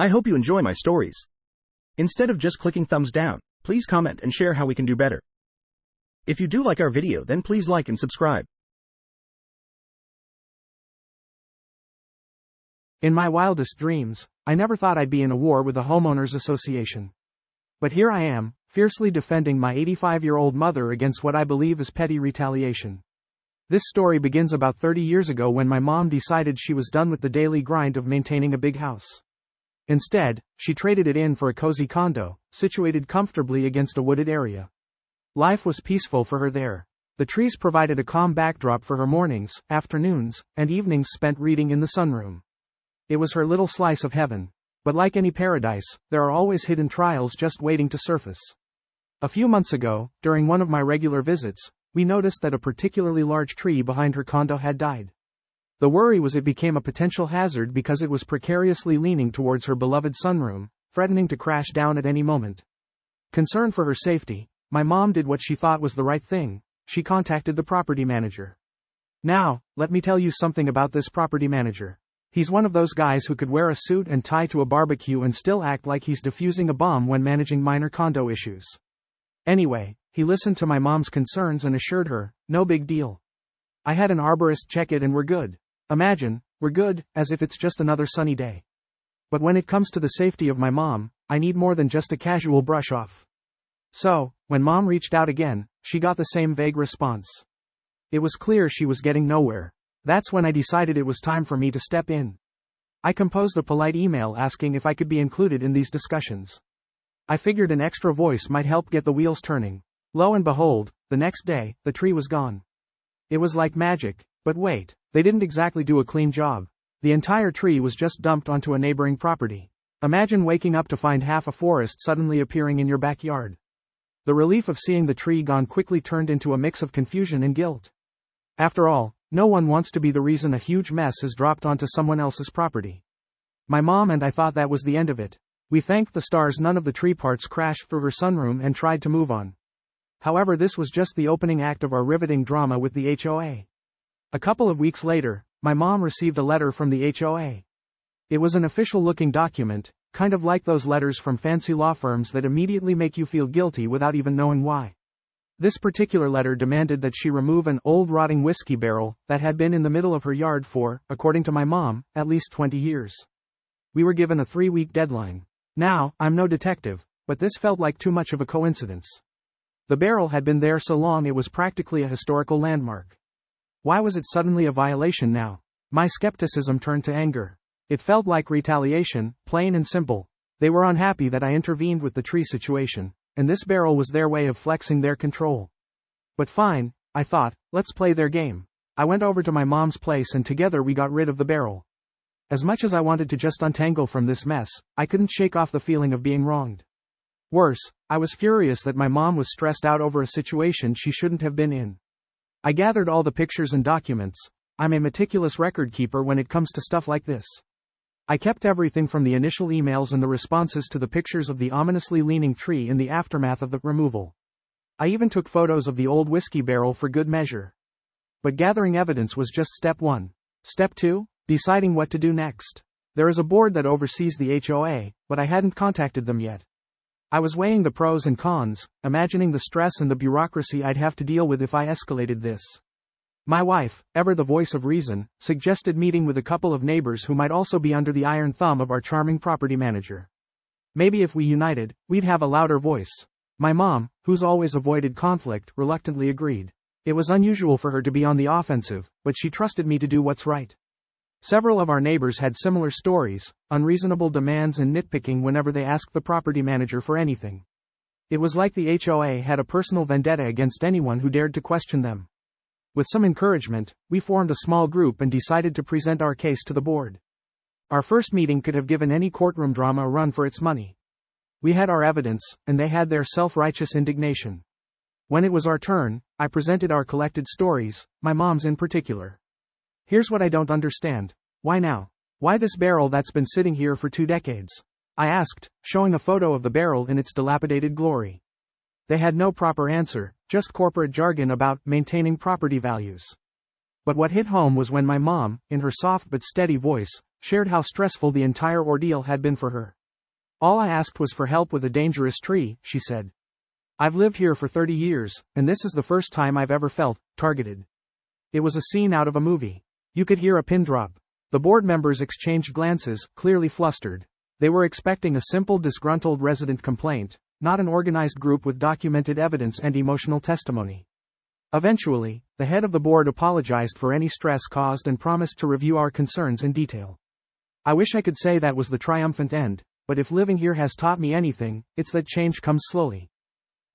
I hope you enjoy my stories. Instead of just clicking thumbs down, please comment and share how we can do better. If you do like our video, then please like and subscribe. In my wildest dreams, I never thought I'd be in a war with the Homeowners Association. But here I am, fiercely defending my 85-year-old mother against what I believe is petty retaliation. This story begins about 30 years ago when my mom decided she was done with the daily grind of maintaining a big house. Instead, she traded it in for a cozy condo, situated comfortably against a wooded area. Life was peaceful for her there. The trees provided a calm backdrop for her mornings, afternoons, and evenings spent reading in the sunroom. It was her little slice of heaven. But like any paradise, there are always hidden trials just waiting to surface. A few months ago, during one of my regular visits, we noticed that a particularly large tree behind her condo had died. The worry was it became a potential hazard because it was precariously leaning towards her beloved sunroom, threatening to crash down at any moment. Concerned for her safety, my mom did what she thought was the right thing. She contacted the property manager. Now, let me tell you something about this property manager. He's one of those guys who could wear a suit and tie to a barbecue and still act like he's defusing a bomb when managing minor condo issues. Anyway, he listened to my mom's concerns and assured her, no big deal. I had an arborist check it and we're good. Imagine, we're good, as if it's just another sunny day. But when it comes to the safety of my mom, I need more than just a casual brush off. So, when mom reached out again, she got the same vague response. It was clear she was getting nowhere. That's when I decided it was time for me to step in. I composed a polite email asking if I could be included in these discussions. I figured an extra voice might help get the wheels turning. Lo and behold, the next day, the tree was gone. It was like magic, but wait, they didn't exactly do a clean job. The entire tree was just dumped onto a neighboring property. Imagine waking up to find half a forest suddenly appearing in your backyard. The relief of seeing the tree gone quickly turned into a mix of confusion and guilt. After all, no one wants to be the reason a huge mess is dropped onto someone else's property. My mom and I thought that was the end of it. We thanked the stars none of the tree parts crashed through her sunroom and tried to move on. However, this was just the opening act of our riveting drama with the HOA. A couple of weeks later, my mom received a letter from the HOA. It was an official-looking document, kind of like those letters from fancy law firms that immediately make you feel guilty without even knowing why. This particular letter demanded that she remove an old rotting whiskey barrel that had been in the middle of her yard for, according to my mom, at least 20 years. We were given a 3-week deadline. Now, I'm no detective, but this felt like too much of a coincidence. The barrel had been there so long it was practically a historical landmark. Why was it suddenly a violation now? My skepticism turned to anger. It felt like retaliation, plain and simple. They were unhappy that I intervened with the tree situation, and this barrel was their way of flexing their control. But fine, I thought, let's play their game. I went over to my mom's place and together we got rid of the barrel. As much as I wanted to just untangle from this mess, I couldn't shake off the feeling of being wronged. Worse, I was furious that my mom was stressed out over a situation she shouldn't have been in. I gathered all the pictures and documents. I'm a meticulous record keeper when it comes to stuff like this. I kept everything from the initial emails and the responses to the pictures of the ominously leaning tree in the aftermath of the removal. I even took photos of the old whiskey barrel for good measure. But gathering evidence was just step 1. Step 2? Deciding what to do next. There is a board that oversees the HOA, but I hadn't contacted them yet. I was weighing the pros and cons, imagining the stress and the bureaucracy I'd have to deal with if I escalated this. My wife, ever the voice of reason, suggested meeting with a couple of neighbors who might also be under the iron thumb of our charming property manager. Maybe if we united, we'd have a louder voice. My mom, who's always avoided conflict, reluctantly agreed. It was unusual for her to be on the offensive, but she trusted me to do what's right. Several of our neighbors had similar stories, unreasonable demands and nitpicking whenever they asked the property manager for anything. It was like the HOA had a personal vendetta against anyone who dared to question them. With some encouragement, we formed a small group and decided to present our case to the board. Our first meeting could have given any courtroom drama a run for its money. We had our evidence, and they had their self-righteous indignation. When it was our turn, I presented our collected stories, my mom's in particular. Here's what I don't understand. Why now? Why this barrel that's been sitting here for 2 decades? I asked, showing a photo of the barrel in its dilapidated glory. They had no proper answer, just corporate jargon about maintaining property values. But what hit home was when my mom, in her soft but steady voice, shared how stressful the entire ordeal had been for her. "All I asked was for help with a dangerous tree," she said. "I've lived here for 30 years, and this is the first time I've ever felt targeted." It was a scene out of a movie. You could hear a pin drop. The board members exchanged glances, clearly flustered. They were expecting a simple disgruntled resident complaint, not an organized group with documented evidence and emotional testimony. Eventually, the head of the board apologized for any stress caused and promised to review our concerns in detail. I wish I could say that was the triumphant end, but if living here has taught me anything, it's that change comes slowly.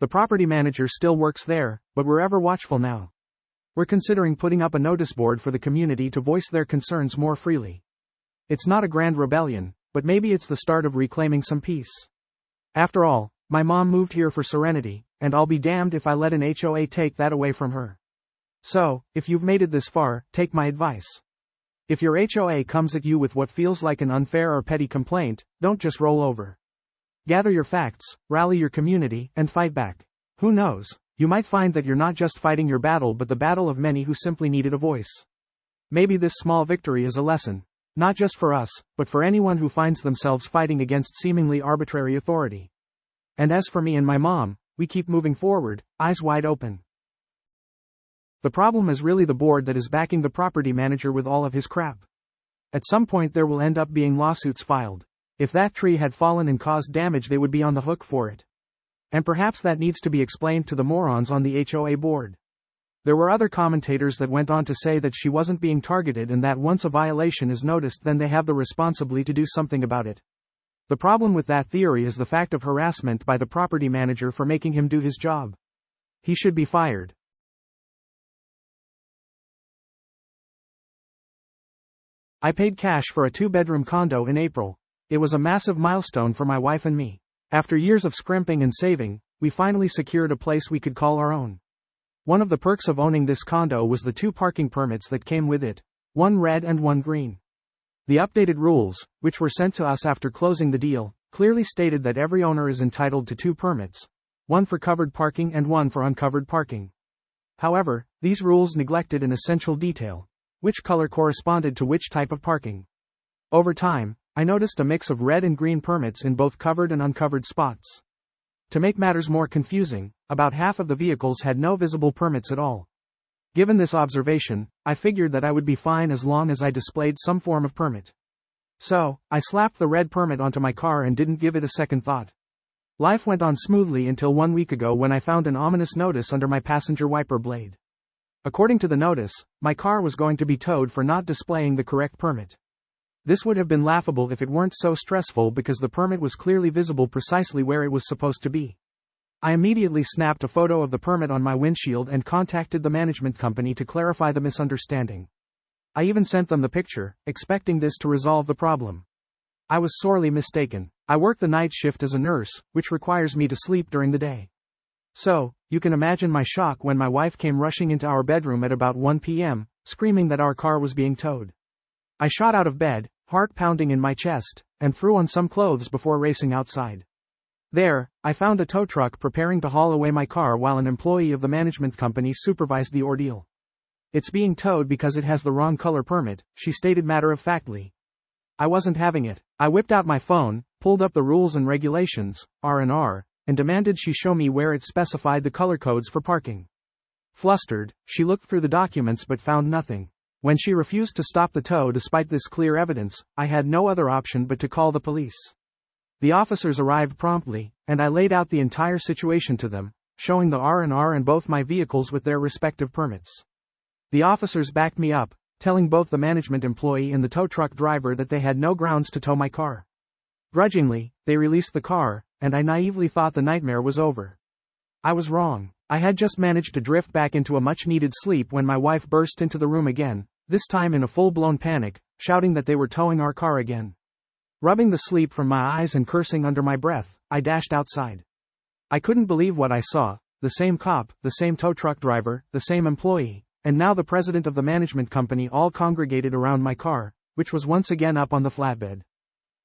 The property manager still works there, but we're ever watchful now. We're considering putting up a notice board for the community to voice their concerns more freely. It's not a grand rebellion, but maybe it's the start of reclaiming some peace. After all, my mom moved here for serenity, and I'll be damned if I let an HOA take that away from her. So, if you've made it this far, take my advice. If your HOA comes at you with what feels like an unfair or petty complaint, don't just roll over. Gather your facts, rally your community, and fight back. Who knows? You might find that you're not just fighting your battle but the battle of many who simply needed a voice. Maybe this small victory is a lesson, not just for us, but for anyone who finds themselves fighting against seemingly arbitrary authority. And as for me and my mom, we keep moving forward, eyes wide open. The problem is really the board that is backing the property manager with all of his crap. At some point there will end up being lawsuits filed. If that tree had fallen and caused damage, they would be on the hook for it. And perhaps that needs to be explained to the morons on the HOA board. There were other commentators that went on to say that she wasn't being targeted and that once a violation is noticed then they have the responsibility to do something about it. The problem with that theory is the fact of harassment by the property manager for making him do his job. He should be fired. I paid cash for a 2-bedroom condo in April. It was a massive milestone for my wife and me. After years of scrimping and saving, we finally secured a place we could call our own. One of the perks of owning this condo was the 2 parking permits that came with it, one red and one green. The updated rules, which were sent to us after closing the deal, clearly stated that every owner is entitled to 2 permits, one for covered parking and one for uncovered parking. However, these rules neglected an essential detail: which color corresponded to which type of parking. Over time, I noticed a mix of red and green permits in both covered and uncovered spots. To make matters more confusing, about half of the vehicles had no visible permits at all. Given this observation, I figured that I would be fine as long as I displayed some form of permit. So, I slapped the red permit onto my car and didn't give it a second thought. Life went on smoothly until 1 week ago when I found an ominous notice under my passenger wiper blade. According to the notice, my car was going to be towed for not displaying the correct permit. This would have been laughable if it weren't so stressful because the permit was clearly visible precisely where it was supposed to be. I immediately snapped a photo of the permit on my windshield and contacted the management company to clarify the misunderstanding. I even sent them the picture, expecting this to resolve the problem. I was sorely mistaken. I work the night shift as a nurse, which requires me to sleep during the day. So, you can imagine my shock when my wife came rushing into our bedroom at about 1 p.m., screaming that our car was being towed. I shot out of bed, heart pounding in my chest, and threw on some clothes before racing outside. There, I found a tow truck preparing to haul away my car while an employee of the management company supervised the ordeal. "It's being towed because it has the wrong color permit," she stated matter-of-factly. I wasn't having it. I whipped out my phone, pulled up the rules and regulations, R&R, and demanded she show me where it specified the color codes for parking. Flustered, she looked through the documents but found nothing. When she refused to stop the tow despite this clear evidence, I had no other option but to call the police. The officers arrived promptly, and I laid out the entire situation to them, showing the R&R and both my vehicles with their respective permits. The officers backed me up, telling both the management employee and the tow truck driver that they had no grounds to tow my car. Grudgingly, they released the car, and I naively thought the nightmare was over. I was wrong. I had just managed to drift back into a much-needed sleep when my wife burst into the room again, this time in a full-blown panic, shouting that they were towing our car again. Rubbing the sleep from my eyes and cursing under my breath, I dashed outside. I couldn't believe what I saw: the same cop, the same tow truck driver, the same employee, and now the president of the management company all congregated around my car, which was once again up on the flatbed.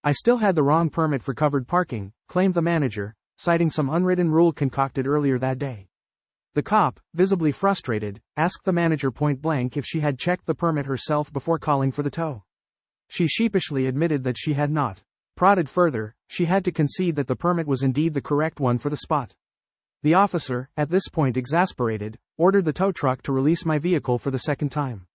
I still had the wrong permit for covered parking, claimed the manager, citing some unwritten rule concocted earlier that day. The cop, visibly frustrated, asked the manager point blank if she had checked the permit herself before calling for the tow. She sheepishly admitted that she had not. Prodded further, she had to concede that the permit was indeed the correct one for the spot. The officer, at this point exasperated, ordered the tow truck to release my vehicle for the second time.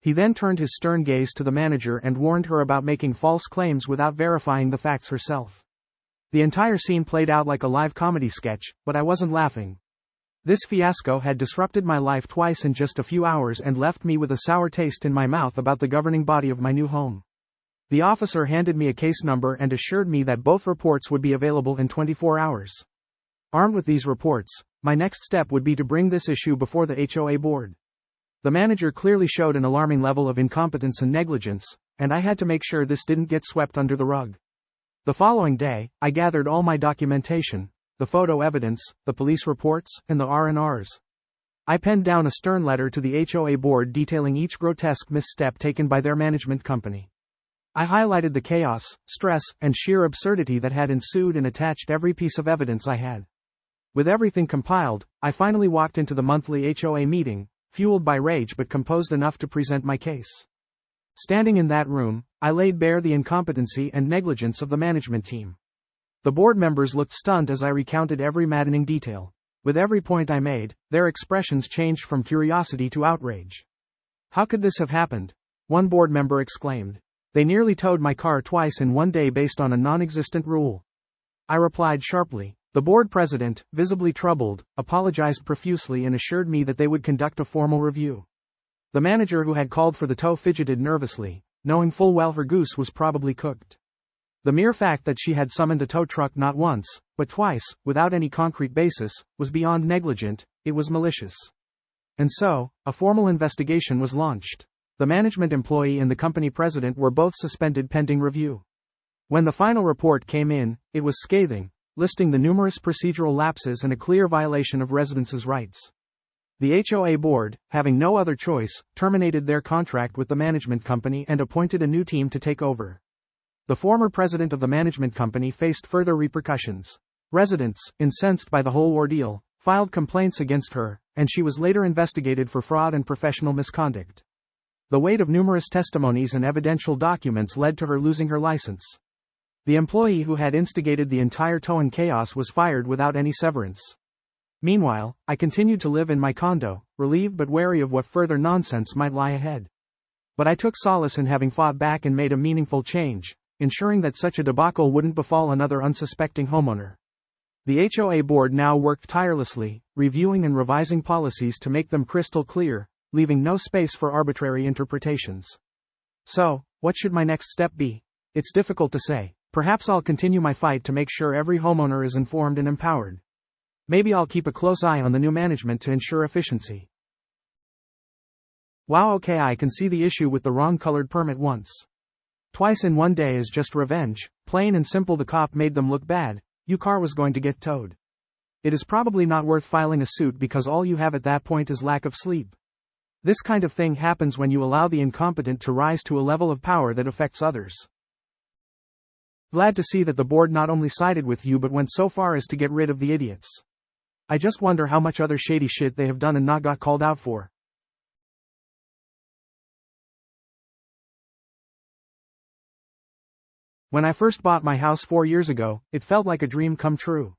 He then turned his stern gaze to the manager and warned her about making false claims without verifying the facts herself. The entire scene played out like a live comedy sketch, but I wasn't laughing. This fiasco had disrupted my life twice in just a few hours and left me with a sour taste in my mouth about the governing body of my new home. The officer handed me a case number and assured me that both reports would be available in 24 hours. Armed with these reports, my next step would be to bring this issue before the HOA board. The manager clearly showed an alarming level of incompetence and negligence, and I had to make sure this didn't get swept under the rug. The following day, I gathered all my documentation, the photo evidence, the police reports, and the R&Rs. I penned down a stern letter to the HOA board detailing each grotesque misstep taken by their management company. I highlighted the chaos, stress, and sheer absurdity that had ensued and attached every piece of evidence I had. With everything compiled, I finally walked into the monthly HOA meeting, fueled by rage but composed enough to present my case. Standing in that room, I laid bare the incompetency and negligence of the management team. The board members looked stunned as I recounted every maddening detail. With every point I made, their expressions changed from curiosity to outrage. "How could this have happened?" one board member exclaimed. "They nearly towed my car twice in one day based on a non-existent rule." I replied sharply. The board president, visibly troubled, apologized profusely and assured me that they would conduct a formal review. The manager who had called for the tow fidgeted nervously, knowing full well her goose was probably cooked. The mere fact that she had summoned a tow truck not once, but twice, without any concrete basis, was beyond negligent, it was malicious. And so, a formal investigation was launched. The management employee and the company president were both suspended pending review. When the final report came in, it was scathing, listing the numerous procedural lapses and a clear violation of residents' rights. The HOA board, having no other choice, terminated their contract with the management company and appointed a new team to take over. The former president of the management company faced further repercussions. Residents, incensed by the whole ordeal, filed complaints against her, and she was later investigated for fraud and professional misconduct. The weight of numerous testimonies and evidential documents led to her losing her license. The employee who had instigated the entire towing chaos was fired without any severance. Meanwhile, I continued to live in my condo, relieved but wary of what further nonsense might lie ahead. But I took solace in having fought back and made a meaningful change, ensuring that such a debacle wouldn't befall another unsuspecting homeowner. The HOA board now worked tirelessly, reviewing and revising policies to make them crystal clear, leaving no space for arbitrary interpretations. So, what should my next step be? It's difficult to say. Perhaps I'll continue my fight to make sure every homeowner is informed and empowered. Maybe I'll keep a close eye on the new management to ensure efficiency. Wow, okay, I can see the issue with the wrong colored permit once. Twice in one day is just revenge, plain and simple. The cop made them look bad, your car was going to get towed. It is probably not worth filing a suit because all you have at that point is lack of sleep. This kind of thing happens when you allow the incompetent to rise to a level of power that affects others. Glad to see that the board not only sided with you but went so far as to get rid of the idiots. I just wonder how much other shady shit they have done and not got called out for. When I first bought my house 4 years ago, it felt like a dream come true.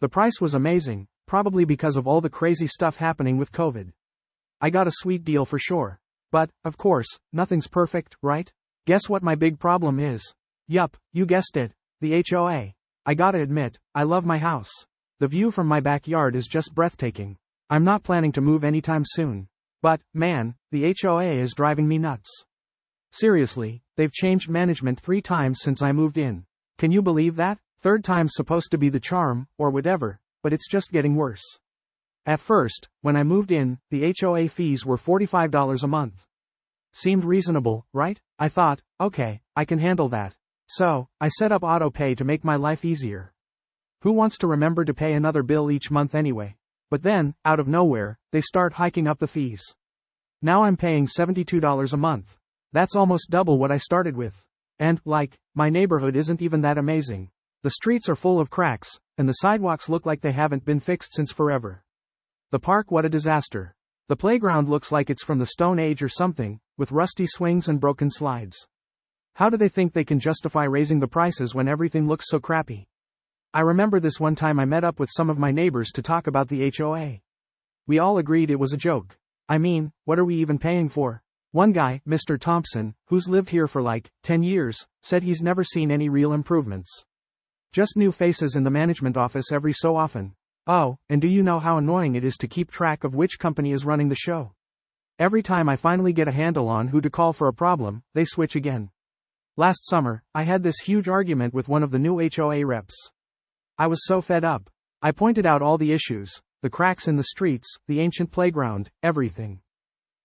The price was amazing, probably because of all the crazy stuff happening with COVID. I got a sweet deal for sure. But, of course, nothing's perfect, right? Guess what my big problem is? Yup, you guessed it. The HOA. I gotta admit, I love my house. The view from my backyard is just breathtaking. I'm not planning to move anytime soon. But, man, the HOA is driving me nuts. Seriously, they've changed management 3 times since I moved in. Can you believe that? Third time's supposed to be the charm, or whatever, but it's just getting worse. At first, when I moved in, the HOA fees were $45 a month. Seemed reasonable, right? I thought, okay, I can handle that. So, I set up auto pay to make my life easier. Who wants to remember to pay another bill each month anyway? But then, out of nowhere, they start hiking up the fees. Now I'm paying $72 a month. That's almost double what I started with. And, my neighborhood isn't even that amazing. The streets are full of cracks, and the sidewalks look like they haven't been fixed since forever. The park, what a disaster. The playground looks like it's from the Stone Age or something, with rusty swings and broken slides. How do they think they can justify raising the prices when everything looks so crappy? I remember this one time I met up with some of my neighbors to talk about the HOA. We all agreed it was a joke. I mean, what are we even paying for? One guy, Mr. Thompson, who's lived here for like 10 years, said he's never seen any real improvements. Just new faces in the management office every so often. Oh, and do you know how annoying it is to keep track of which company is running the show? Every time I finally get a handle on who to call for a problem, they switch again. Last summer, I had this huge argument with one of the new HOA reps. I was so fed up. I pointed out all the issues, the cracks in the streets, the ancient playground, everything.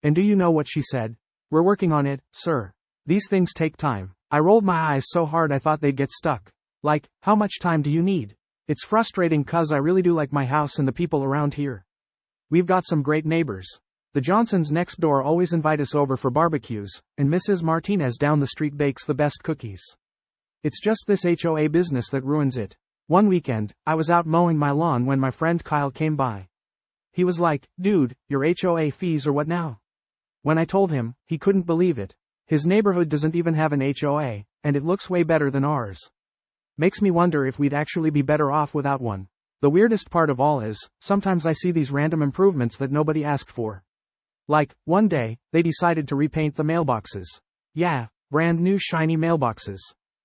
And do you know what she said? We're working on it, sir. These things take time. I rolled my eyes so hard I thought they'd get stuck. Like, how much time do you need? It's frustrating 'cause I really do like my house and the people around here. We've got some great neighbors. The Johnsons next door always invite us over for barbecues, and Mrs. Martinez down the street bakes the best cookies. It's just this HOA business that ruins it. One weekend, I was out mowing my lawn when my friend Kyle came by. He was like, "Dude, your HOA fees are what now?" When I told him, he couldn't believe it. His neighborhood doesn't even have an HOA, and it looks way better than ours. Makes me wonder if we'd actually be better off without one. The weirdest part of all is, sometimes I see these random improvements that nobody asked for. Like, one day, they decided to repaint the mailboxes. Yeah, brand new shiny mailboxes.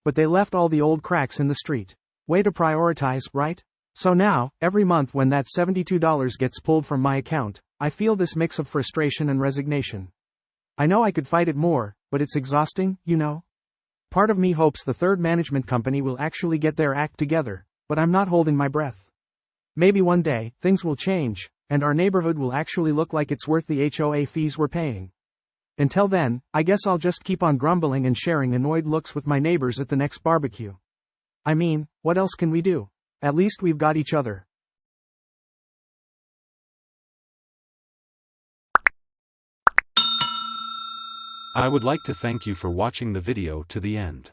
But they left all the old cracks in the street. Way to prioritize, right? So now, every month when that $72 gets pulled from my account, I feel this mix of frustration and resignation. I know I could fight it more, but it's exhausting, you know? Part of me hopes the third management company will actually get their act together, but I'm not holding my breath. Maybe one day, things will change, and our neighborhood will actually look like it's worth the HOA fees we're paying. Until then, I guess I'll just keep on grumbling and sharing annoyed looks with my neighbors at the next barbecue. I mean, what else can we do? At least we've got each other. I would like to thank you for watching the video to the end.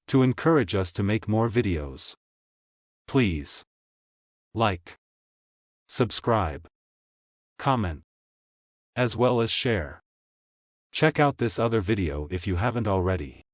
To encourage us to make more videos, please like, subscribe, comment, as well as share. Check out this other video if you haven't already.